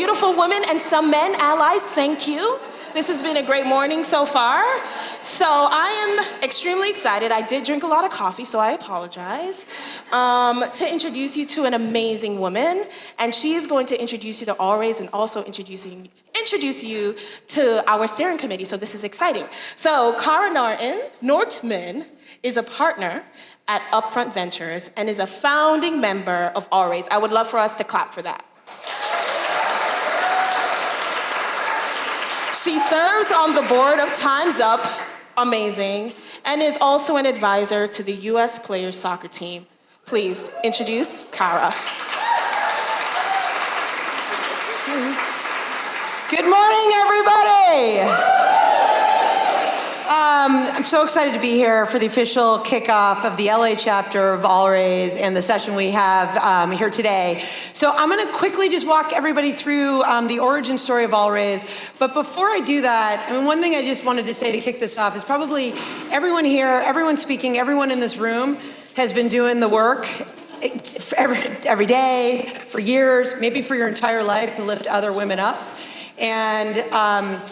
beautiful women and some men, allies, thank you. This has been a great morning so far. So I am extremely excited. I did drink a lot of coffee, so I apologize. To introduce you to an amazing woman, and she is going to introduce you to Always and also introduce you to our steering committee, so this is exciting. So Cara Nortman is a partner at Upfront Ventures and is a founding member of Always. I would love for us to clap for that. She serves on the board of Time's Up, amazing, and is also an advisor to the US Players Soccer Team. Please introduce Cara. Good morning, everybody. I'm so excited to be here for the official kickoff of the LA chapter of Always and the session we have here today. So I'm going to quickly just walk everybody through the origin story of Always. But before I do that, one thing I just wanted to say to kick this off is probably everyone here, everyone speaking, everyone in this room has been doing the work every day, for years, maybe for your entire life, to lift other women up. And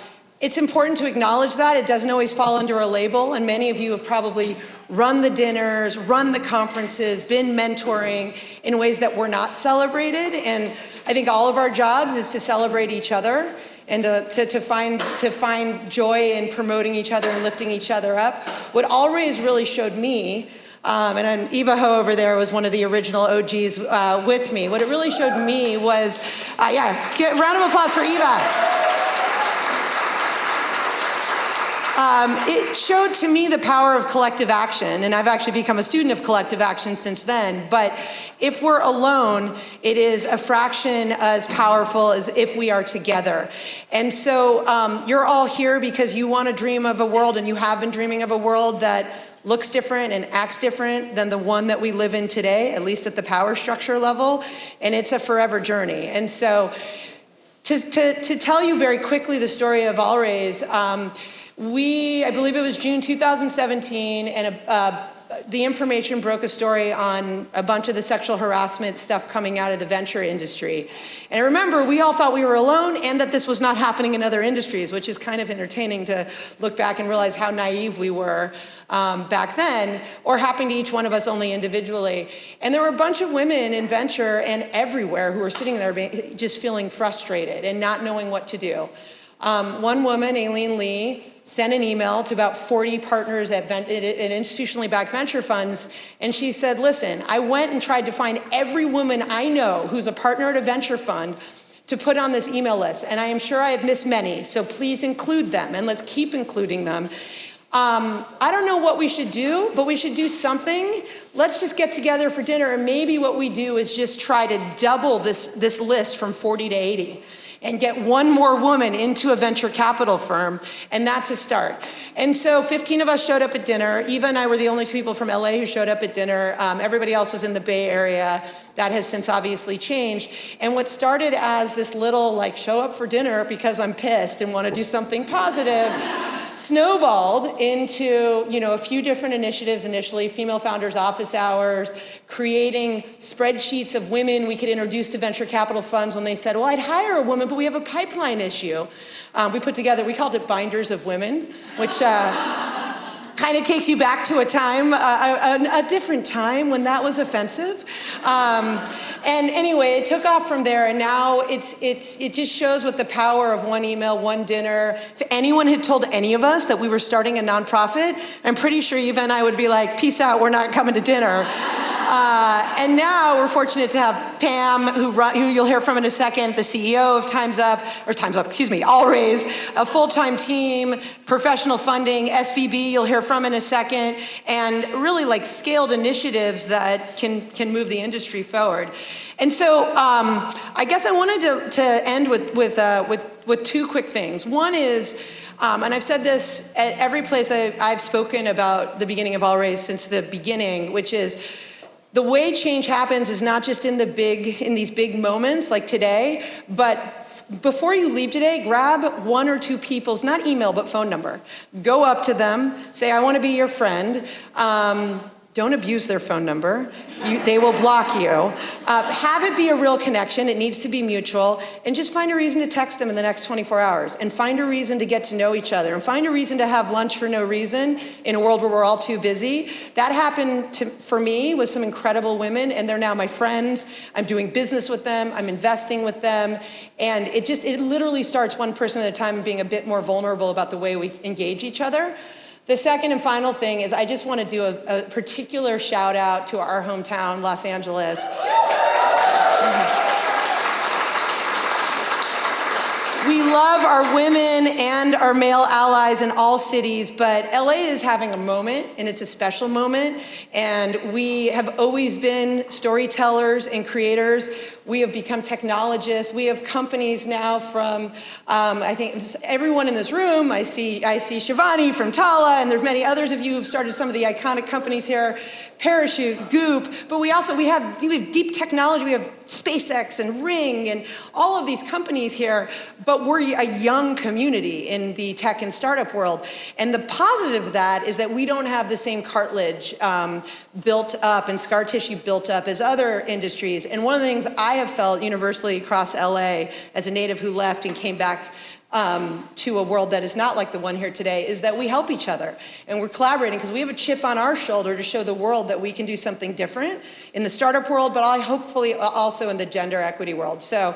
it's important to acknowledge that. It doesn't always fall under a label, and many of you have probably run the dinners, run the conferences, been mentoring in ways that were not celebrated. And I think all of our jobs is to celebrate each other and to find joy in promoting each other and lifting each other up. What Always really showed me, and Eva Ho over there was one of the original OGs with me. What it really showed me was, round of applause for Eva. It showed to me the power of collective action, and I've actually become a student of collective action since then. But if we're alone, it is a fraction as powerful as if we are together. And so you're all here because you want to dream of a world, and you have been dreaming of a world that looks different and acts different than the one that we live in today, at least at the power structure level, and it's a forever journey. And so to tell you very quickly the story of Always, I believe it was June 2017, and the information broke a story on a bunch of the sexual harassment stuff coming out of the venture industry. And I remember we all thought we were alone and that this was not happening in other industries, which is kind of entertaining to look back and realize how naive we were back then, or happened to each one of us only individually. And there were a bunch of women in venture and everywhere who were sitting there just feeling frustrated and not knowing what to do. One woman, Aileen Lee, sent an email to about 40 partners at institutionally backed venture funds, and she said, listen, I went and tried to find every woman I know who's a partner at a venture fund to put on this email list, and I am sure I have missed many, so please include them, and let's keep including them. I don't know what we should do, but we should do something. Let's just get together for dinner, and maybe what we do is just try to double this list from 40 to 80. And get one more woman into a venture capital firm, and that's a start. And so 15 of us showed up at dinner. Eva and I were the only two people from LA who showed up at dinner. Everybody else was in the Bay Area. That has since obviously changed. And what started as this little, show up for dinner because I'm pissed and want to do something positive, snowballed into, a few different initiatives initially, female founders office hours, creating spreadsheets of women we could introduce to venture capital funds when they said, well, I'd hire a woman, but we have a pipeline issue. We called it Binders of Women, which kind of takes you back to a time, a different time when that was offensive. And anyway, it took off from there, and now it just shows what the power of one email, one dinner. If anyone had told any of us that we were starting a nonprofit, I'm pretty sure Eva and I would be like, peace out, we're not coming to dinner. And now we're fortunate to have Pam, who you'll hear from in a second, the CEO of Always, a full-time team, professional funding, SVB, you'll hear from in a second, and really scaled initiatives that can move the industry forward. And so I guess I wanted to end with two quick things. One is, and I've said this at every place I've spoken about the beginning of Always since the beginning, which is the way change happens is not just in these big moments like today, but before you leave today, grab one or two people's, not email, but phone number. Go up to them, say, I want to be your friend. Don't abuse their phone number. They will block you. Have it be a real connection. It needs to be mutual. And just find a reason to text them in the next 24 hours. And find a reason to get to know each other. And find a reason to have lunch for no reason in a world where we're all too busy. That happened for me with some incredible women, and they're now my friends. I'm doing business with them. I'm investing with them. And it literally starts one person at a time and being a bit more vulnerable about the way we engage each other. The second and final thing is I just want to do a particular shout out to our hometown, Los Angeles. We love our women and our male allies in all cities, but LA is having a moment, and it's a special moment, and we have always been storytellers and creators. We have become technologists. We have companies now from, I think, everyone in this room. I see Shivani from Tala, and there's many others of you who've started some of the iconic companies here, Parachute, Goop, but we have deep technology. We have SpaceX and Ring and all of these companies here, but we're a young community in the tech and startup world. And the positive of that is that we don't have the same cartilage built up and scar tissue built up as other industries. And one of the things I have felt universally across LA as a native who left and came back to a world that is not like the one here today is that we help each other and we're collaborating because we have a chip on our shoulder to show the world that we can do something different in the startup world, but hopefully also in the gender equity world. So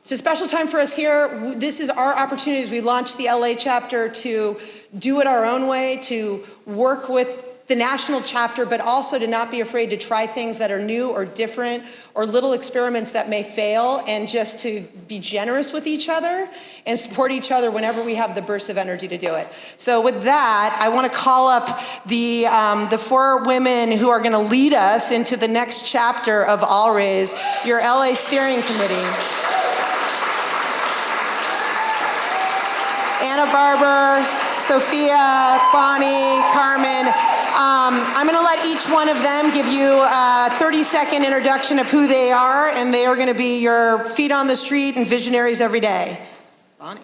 it's a special time for us here. This is our opportunity as we launch the LA chapter to do it our own way, to work with the national chapter, but also to not be afraid to try things that are new or different or little experiments that may fail, and just to be generous with each other and support each other whenever we have the bursts of energy to do it. So with that, I want to call up the 4 women who are going to lead us into the next chapter of All Raise, your LA Steering Committee. Anna Barber, Sophia, Bonnie, Carmen. I'm going to let each one of them give you a 30-second introduction of who they are, and they are going to be your feet on the street and visionaries every day. Bonnie.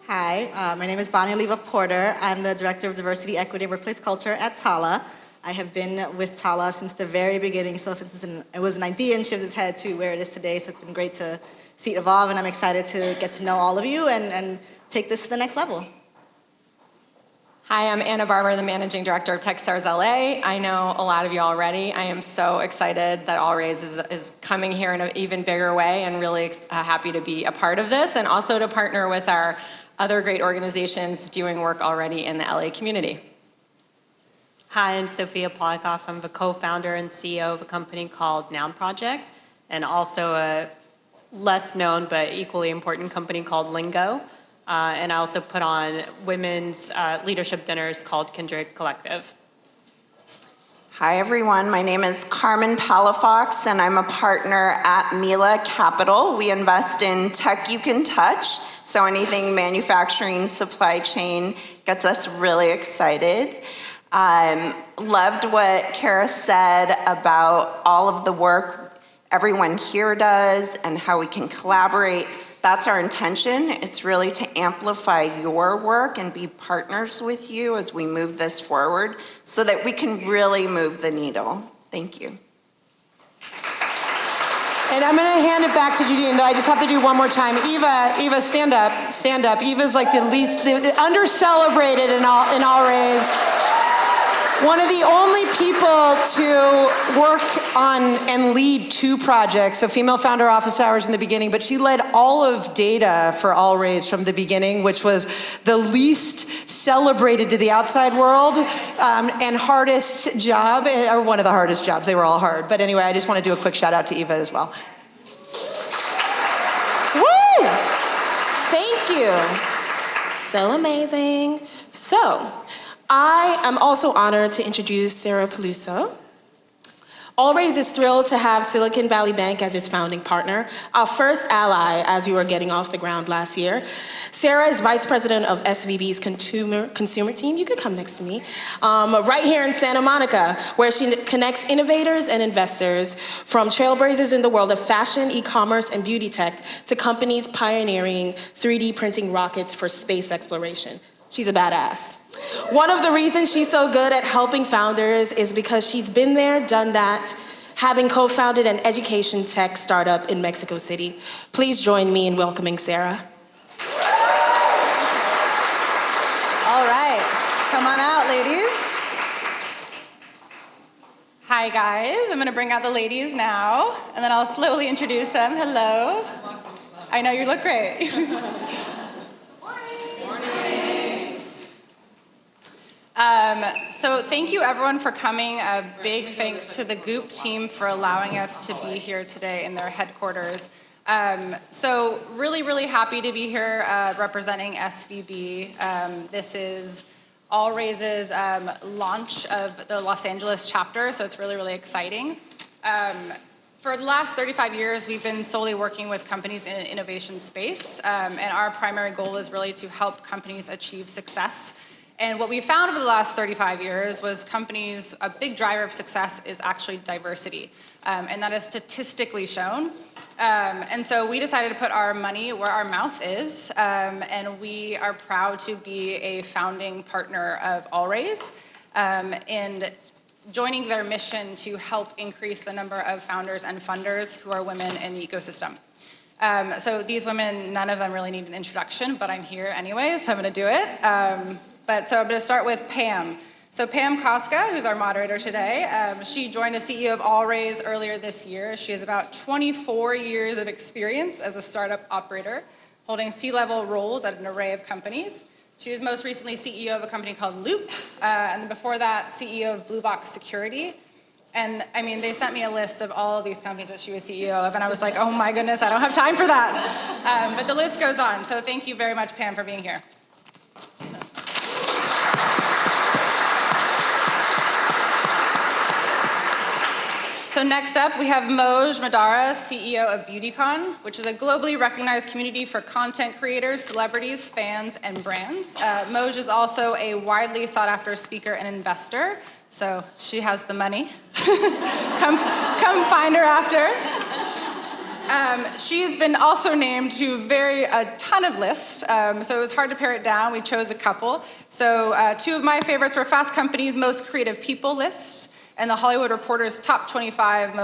Hi, my name is Bonnie Levi Porter. I'm the Director of Diversity, Equity, and Workplace Culture at Tala. I have been with Tala since the very beginning, so since it was an idea and shifted its head to where it is today, so it's been great to see it evolve, and I'm excited to get to know all of you and take this to the next level. Hi, I'm Anna Barber, the Managing Director of Techstars LA. I know a lot of you already. I am so excited that All Raise is coming here in an even bigger way, and really happy to be a part of this, and also to partner with our other great organizations doing work already in the LA community. Hi, I'm Sophia Polikoff. I'm the co-founder and CEO of a company called Noun Project, and also a less known but equally important company called Lingo. And I also put on women's leadership dinners called Kindred Collective. Hi everyone, my name is Carmen Palafox and I'm a partner at Mila Capital. We invest in tech you can touch, so anything manufacturing, supply chain gets us really excited. Loved what Kara said about all of the work everyone here does and how we can collaborate. That's our intention. It's really to amplify your work and be partners with you as we move this forward so that we can really move the needle. Thank you. And I'm going to hand it back to Judine, though I just have to do one more time. Eva, stand up, stand up. Eva's like the least, the under-celebrated in All Raise. One of the only people to work on and lead 2 projects, so female founder office hours in the beginning, but she led all of data for All Raise from the beginning, which was the least celebrated to the outside world and hardest job, or one of the hardest jobs. They were all hard. But anyway, I just want to do a quick shout out to Eva as well. Woo! Thank you. So amazing. So, I am also honored to introduce Sarah Peluso. All Raise is thrilled to have Silicon Valley Bank as its founding partner, our first ally as we were getting off the ground last year. Sarah is Vice President of SVB's consumer team. You could come next to me. Right here in Santa Monica, where she connects innovators and investors from trailblazers in the world of fashion, e-commerce, and beauty tech to companies pioneering 3D printing rockets for space exploration. She's a badass. One of the reasons she's so good at helping founders is because she's been there, done that, having co-founded an education tech startup in Mexico City. Please join me in welcoming Sarah. All right, come on out, ladies. Hi guys, I'm gonna bring out the ladies now, and then I'll slowly introduce them. Hello. I know you look great. So thank you everyone for coming. A big thanks to the Goop team for allowing us to be here today in their headquarters. So really happy to be here representing SVB. This is All Raise's launch of the Los Angeles chapter, so it's really exciting. For the last 35 years, we've been solely working with companies in the innovation space, and our primary goal is really to help companies achieve success. And what we found over the last 35 years was companies, a big driver of success is actually diversity, and that is statistically shown. And so we decided to put our money where our mouth is, and we are proud to be a founding partner of All Raise, and joining their mission to help increase the number of founders and funders who are women in the ecosystem. So these women, none of them really need an introduction, but I'm here anyway, so I'm gonna do it. So I'm gonna start with Pam. So Pam Koska, who's our moderator today, she joined as CEO of All Raise earlier this year. She has about 24 years of experience as a startup operator, holding C-level roles at an array of companies. She was most recently CEO of a company called Loop, and then before that, CEO of Blue Box Security. And I mean, they sent me a list of all of these companies that she was CEO of, and I was like, oh my goodness, I don't have time for that. But the list goes on, so thank you very much, Pam, for being here. So next up, we have Moj Mahdara, CEO of Beautycon, which is a globally recognized community for content creators, celebrities, fans, and brands. Moj is also a widely sought after speaker and investor, so she has the money. come find her after. She's been also named to a ton of lists, so it was hard to pare it down. We chose a couple. So two of my favorites were Fast Company's Most Creative People list, and the Hollywood Reporter's Top 25 Most